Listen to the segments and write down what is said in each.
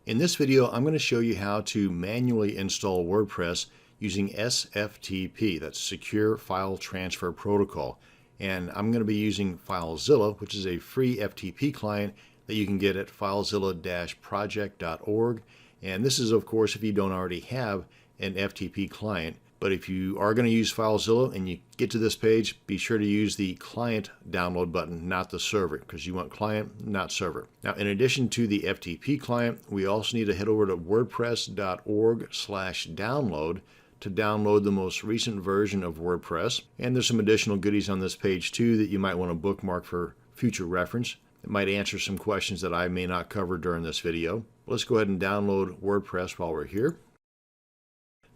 In this video, I'm going to show you how to manually install WordPress using sftp, that's Secure File Transfer Protocol. And I'm going to be using FileZilla, which is a free FTP client that you can get at filezilla-project.org. And this is, of course, if you don't already have an FTP client. But if you are going to use FileZilla and you get to this page, be sure to use the client download button, not the server, because you want client, not server. Now, in addition to the FTP client, we also need to head over to wordpress.org/download to download the most recent version of WordPress. And there's some additional goodies on this page too that you might want to bookmark for future reference. It might answer some questions that I may not cover during this video. Let's go ahead and download WordPress while we're here.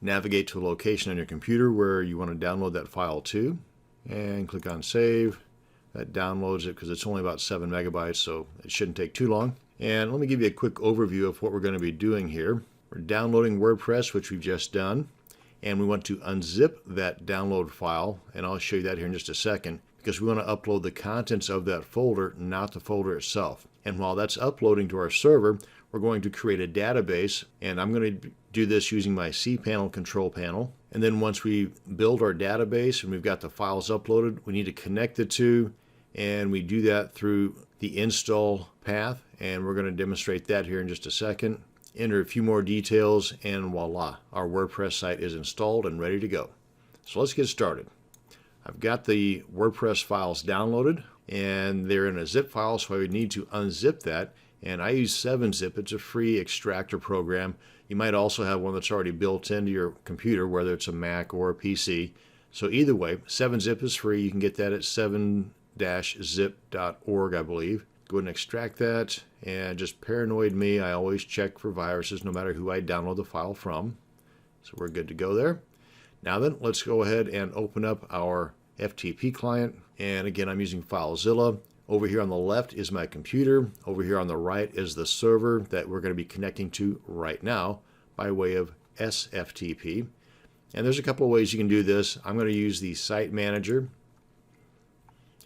Navigate to a location on your computer where you want to download that file to, and click on Save. That downloads it because it's only about 7 megabytes, so it shouldn't take too long. And let me give you a quick overview of what we're going to be doing here. We're downloading WordPress, which we've just done, and we want to unzip that download file, and I'll show you that here in just a second, because we want to upload the contents of that folder, not the folder itself. And while that's uploading to our server, we're going to create a database, and I'm going to do this using my cPanel control panel. And then once we build our database and we've got the files uploaded, we need to connect the two, and we do that through the install path, and we're going to demonstrate that here in just a second. Enter a few more details, and voila, our WordPress site is installed and ready to go. So let's get started. I've got the WordPress files downloaded, and they're in a zip file, so I would need to unzip that. And I use 7-Zip. It's a free extractor program. You might also have one that's already built into your computer, whether it's a Mac or a PC. So either way, 7-Zip is free. You can get that at 7-zip.org, I believe. Go ahead and extract that. And just paranoid me, I always check for viruses no matter who I download the file from. So we're good to go there. Now then, let's go ahead and open up our FTP client. And again, I'm using FileZilla. Over here on the left is my computer. Over here on the right is the server that we're going to be connecting to right now by way of sftp. And there's a couple of ways you can do this. I'm going to use the site manager,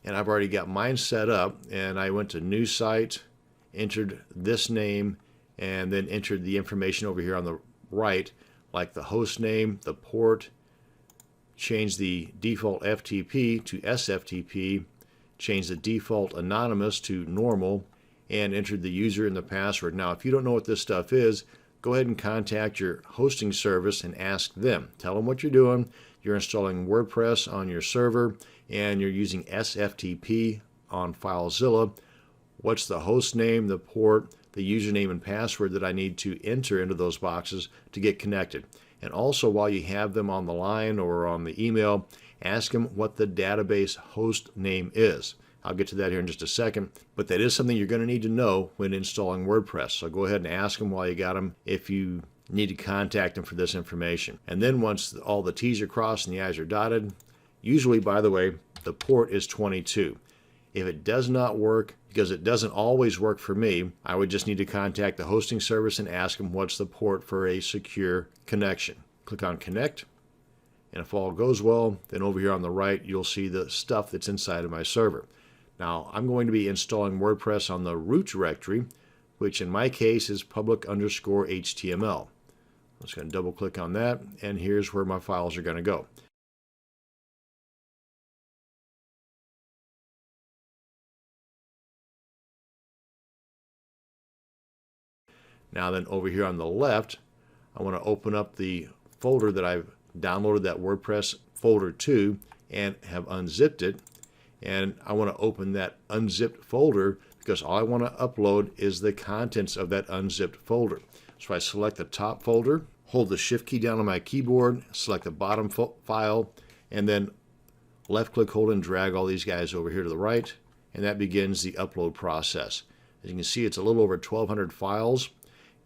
and I've already got mine set up, and I went to new site, entered this name, and then entered the information over here on the right, like the host name, the port, change the default FTP to sftp, change the default anonymous to normal, and entered the user and the password. Now, if you don't know what this stuff is, go ahead and contact your hosting service and ask them. Tell them what you're doing. You're installing WordPress on your server, and you're using sftp on FileZilla. What's the host name, the port, the username and password that I need to enter into those boxes to get connected? And also, while you have them on the line or on the email, ask them what the database host name is. I'll get to that here in just a second, but that is something you're going to need to know when installing WordPress. So go ahead and ask them while you got them if you need to contact them for this information. And then once all the T's are crossed and the I's are dotted, usually, by the way, the port is 22. If it does not work, because it doesn't always work for me, I would just need to contact the hosting service and ask them what's the port for a secure connection. Click on Connect. And if all goes well, then over here on the right, you'll see the stuff that's inside of my server. Now, I'm going to be installing WordPress on the root directory, which in my case is public_HTML. I'm just going to double click on that, and here's where my files are going to go. Now then, over here on the left, I want to open up the folder that I've downloaded that WordPress folder to and have unzipped it. And I want to open that unzipped folder because all I want to upload is the contents of that unzipped folder. So I select the top folder, hold the Shift key down on my keyboard, select the bottom file, and then left click, hold, and drag all these guys over here to the right, and that begins the upload process. As you can see, it's a little over 1,200 files.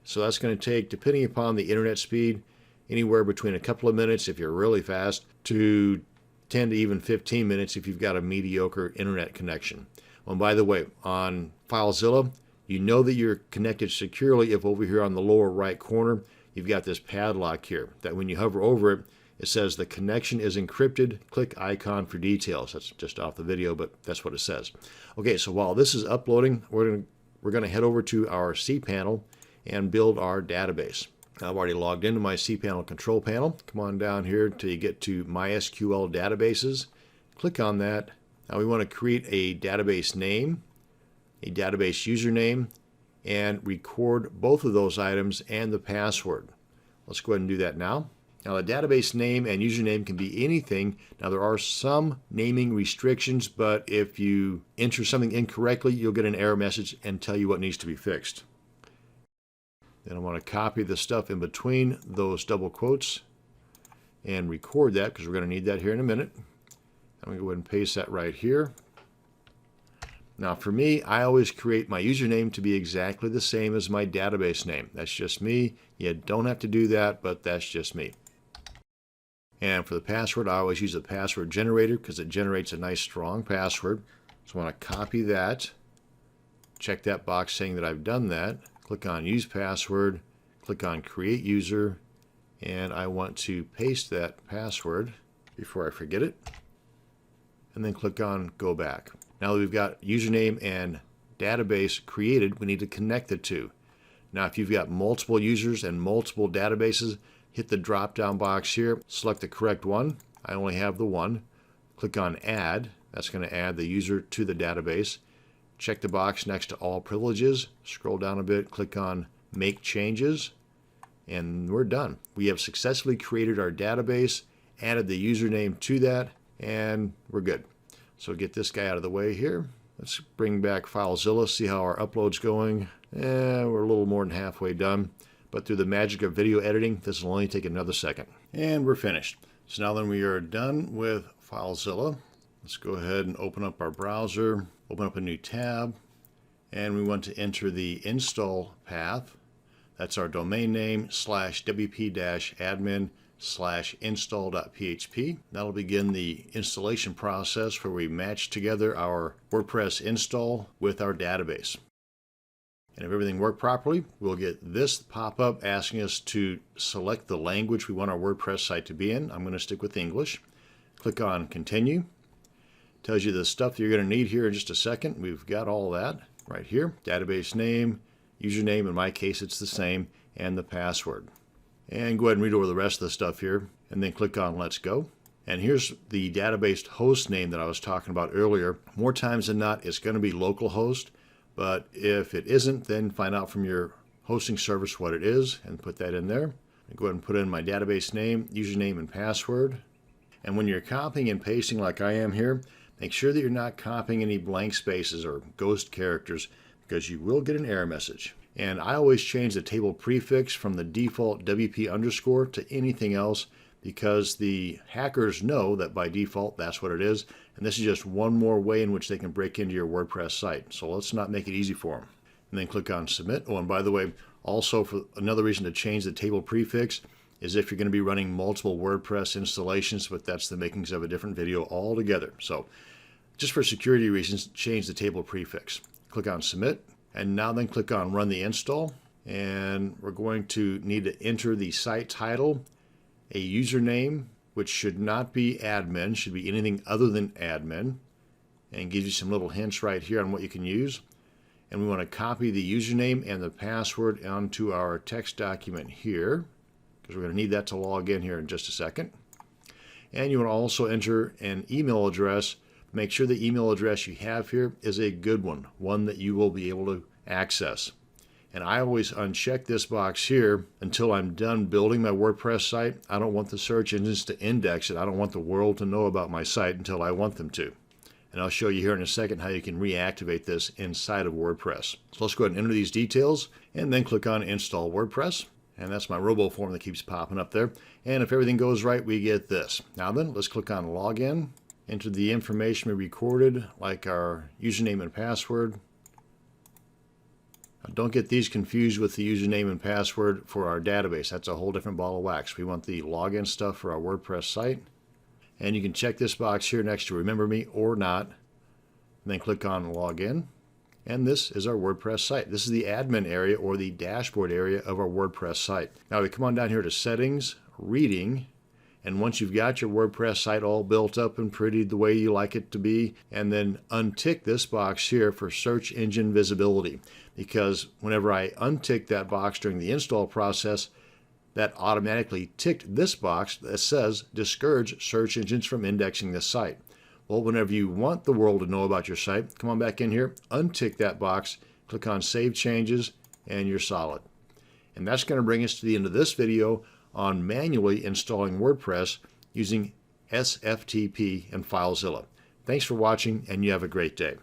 So that's going to take, depending upon the internet speed, anywhere between a couple of minutes if you're really fast to 10 to even 15 minutes if you've got a mediocre internet connection. Oh, and by the way, on FileZilla, you know that you're connected securely if over here on the lower right corner you've got this padlock here that when you hover over it, it says the connection is encrypted. Click icon for details. That's just off the video, but that's what it says. Okay, so while this is uploading, we're going to head over to our cPanel and build our database. I've already logged into my cPanel control panel. Come on down here till you get to MySQL databases. Click on that. Now we want to create a database name, a database username, and record both of those items and the password. Let's go ahead and do that now. Now the database name and username can be anything. Now there are some naming restrictions, but if you enter something incorrectly, you'll get an error message and tell you what needs to be fixed. Then I want to copy the stuff in between those double quotes and record that because we're going to need that here in a minute. I'm going to go ahead and paste that right here. Now for me, I always create my username to be exactly the same as my database name. That's just me. You don't have to do that, but that's just me. And for the password, I always use a password generator because it generates a nice strong password. So I want to copy that, check that box saying that I've done that, click on Use Password, click on Create User, and I want to paste that password before I forget it, and then click on Go Back. Now that we've got username and database created, we need to connect the two. Now if you've got multiple users and multiple databases, hit the drop-down box here, select the correct one. I only have the one. Click on Add. That's going to add the user to the database. Check the box next to All Privileges. Scroll down a bit, click on Make Changes, and we're done. We have successfully created our database, added the username to that, and we're good. So get this guy out of the way here. Let's bring back FileZilla, see how our upload's going. We're a little more than halfway done. But through the magic of video editing, this will only take another second. And we're finished. So now that we are done with FileZilla, let's go ahead and open up our browser, open up a new tab, and we want to enter the install path. That's our domain name /wp-admin/install.php. That'll begin the installation process where we match together our WordPress install with our database. And if everything worked properly, we'll get this pop-up asking us to select the language we want our WordPress site to be in. I'm going to stick with English. Click on Continue. Tells you the stuff that you're going to need here in just a second. We've got all that right here. Database name, username, in my case it's the same, and the password. And go ahead and read over the rest of the stuff here, and then click on Let's Go. And here's the database host name that I was talking about earlier. More times than not, it's going to be localhost. But if it isn't, then find out from your hosting service what it is and put that in there. And go ahead and put in my database name, username, and password. And when you're copying and pasting like I am here, make sure that you're not copying any blank spaces or ghost characters because you will get an error message. And I always change the table prefix from the default WP underscore to anything else because the hackers know that by default that's what it is. And this is just one more way in which they can break into your WordPress site. So let's not make it easy for them. And then click on Submit. Oh, and by the way, also for another reason to change the table prefix is if you're going to be running multiple WordPress installations, but that's the makings of a different video altogether. So just for security reasons, change the table prefix. Click on Submit. And now then click on Run the Install. And we're going to need to enter the site title, a username, which should not be admin, should be anything other than admin, and gives you some little hints right here on what you can use. And we want to copy the username and the password onto our text document here, because we're going to need that to log in here in just a second. And you want to also enter an email address. Make sure the email address you have here is a good one that you will be able to access. And I always uncheck this box here until I'm done building my WordPress site. I don't want the search engines to index it. I don't want the world to know about my site until I want them to. And I'll show you here in a second how you can reactivate this inside of WordPress. So let's go ahead and enter these details and then click on Install WordPress. And that's my robo form that keeps popping up there. And if everything goes right, we get this. Now then, let's click on Login. Enter the information we recorded, like our username and password. Now, don't get these confused with the username and password for our database. That's a whole different ball of wax. We want the login stuff for our WordPress site. And you can check this box here next to Remember Me or not. And then click on Login. And this is our WordPress site. This is the admin area or the dashboard area of our WordPress site. Now we come on down here to Settings, Reading, And once you've got your WordPress site all built up and pretty the way you like it to be, and then untick this box here for search engine visibility. Because whenever I untick that box during the install process, that automatically ticked this box that says discourage search engines from indexing this site. Well, whenever you want the world to know about your site, come on back in here, untick that box, click on Save Changes, and you're solid. And that's going to bring us to the end of this video on manually installing WordPress using sftp and FileZilla. Thanks for watching, and you have a great day.